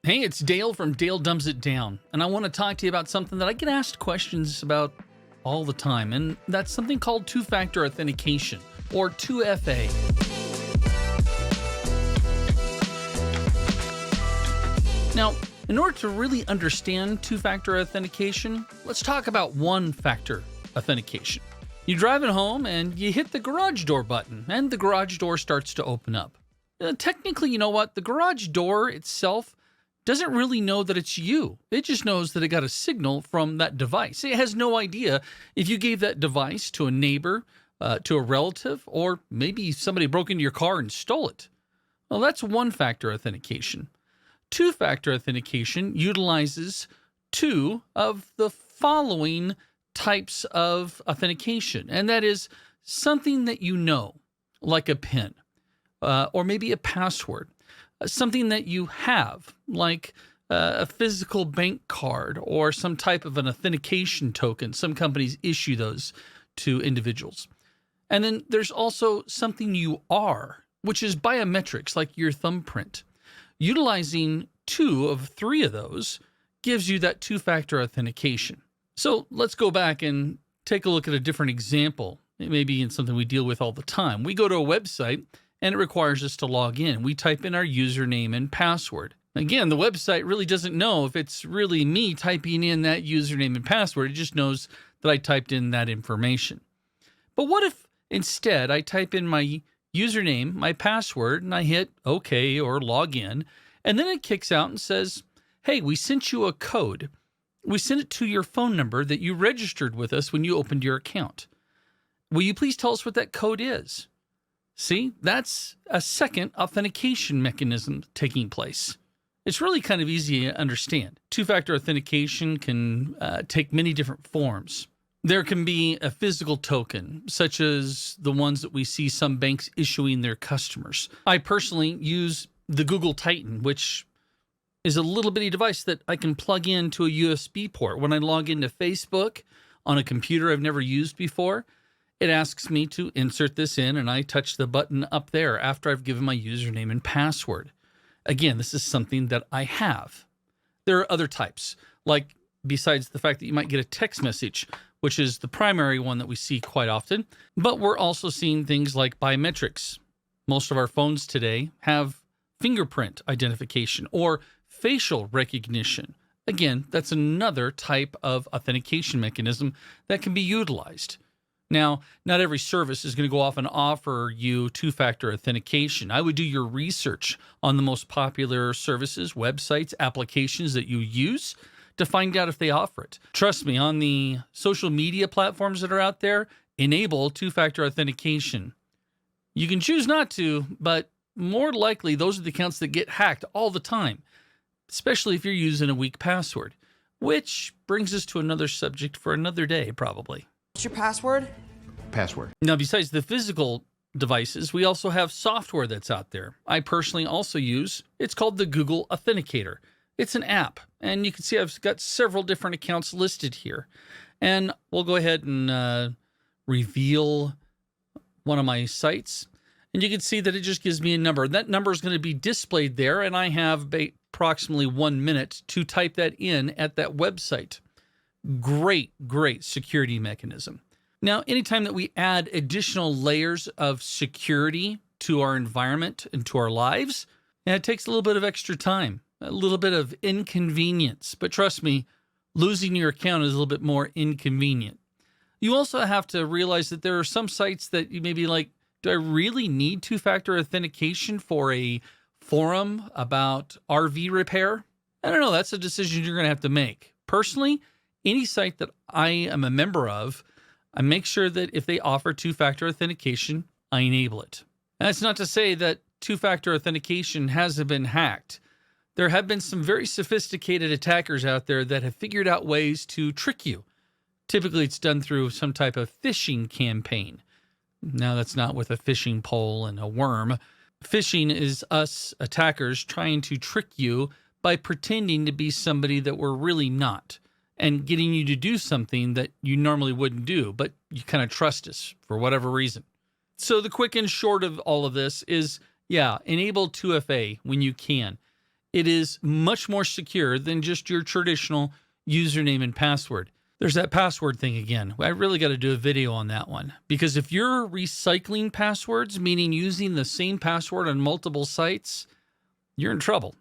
Hey, it's Dale from Dale Dumbs It Down, and I want to talk to you about something that I get asked questions about all the time, and that's something called two-factor authentication, or 2FA. Now, in order to really understand two-factor authentication, let's talk about one-factor authentication. You drive it home and you hit the garage door button, and the garage door starts to open up. Technically, you know what? The garage door itself doesn't really know that it's you. It just knows that it got a signal from that device. It has no idea if you gave that device to a neighbor, to a relative, or maybe somebody broke into your car and stole it. Well, that's one-factor authentication. Two-factor authentication utilizes two of the following types of authentication, and that is something that you know, like a PIN, or maybe a password. Something that you have, like a physical bank card or some type of an authentication token. Some companies issue those to individuals. And then there's also something you are, which is biometrics, like your thumbprint. Utilizing two of three of those gives you that two-factor authentication. So let's go back and take a look at a different example. It may be in something we deal with all the time. We go to a website and it requires us to log in. We type in our username and password. Again, the website really doesn't know if it's really me typing in that username and password. It just knows that I typed in that information. But what if instead I type in my username, my password, and I hit OK or log in, and then it kicks out and says, hey, we sent you a code. We sent it to your phone number that you registered with us when you opened your account. Will you please tell us what that code is? See, that's a second authentication mechanism taking place. It's really kind of easy to understand. Two-factor authentication can take many different forms. There can be a physical token, such as the ones that we see some banks issuing their customers. I personally use the Google Titan, which is a little bitty device that I can plug into a USB port. When I log into Facebook on a computer I've never used before, it asks me to insert this in, and I touch the button up there after I've given my username and password. Again, this is something that I have. There are other types, like besides the fact that you might get a text message, which is the primary one that we see quite often, but we're also seeing things like biometrics. Most of our phones today have fingerprint identification or facial recognition. Again, that's another type of authentication mechanism that can be utilized. Now, not every service is going to go off and offer you two-factor authentication. I would do your research on the most popular services, websites, applications that you use to find out if they offer it. Trust me, on the social media platforms that are out there, enable two-factor authentication. You can choose not to, but more likely those are the accounts that get hacked all the time, especially if you're using a weak password, which brings us to another subject for another day, probably. What's your password? Password. Now, besides the physical devices, we also have software that's out there. I personally also use, it's called the Google Authenticator. It's an app, and you can see I've got several different accounts listed here. And we'll go ahead and reveal one of my sites. And you can see that it just gives me a number. That number is going to be displayed there, and I have approximately 1 minute to type that in at that website. Great security mechanism. Now, anytime that we add additional layers of security to our environment and to our lives, it takes a little bit of extra time, a little bit of inconvenience. But trust me, losing your account is a little bit more inconvenient. You also have to realize that there are some sites that you may be like, do I really need two-factor authentication for a forum about RV repair? I don't know. That's a decision you're going to have to make. Personally, any site that I am a member of, I make sure that if they offer two-factor authentication, I enable it. And that's not to say that two-factor authentication hasn't been hacked. There have been some very sophisticated attackers out there that have figured out ways to trick you. Typically, it's done through some type of phishing campaign. Now, that's not with a fishing pole and a worm. Phishing is us attackers trying to trick you by pretending to be somebody that we're really not, and getting you to do something that you normally wouldn't do, but you kind of trust us for whatever reason. So the quick and short of all of this is, enable 2FA when you can. It is much more secure than just your traditional username and password. There's that password thing again. I really got to do a video on that one, because if you're recycling passwords, meaning using the same password on multiple sites, you're in trouble.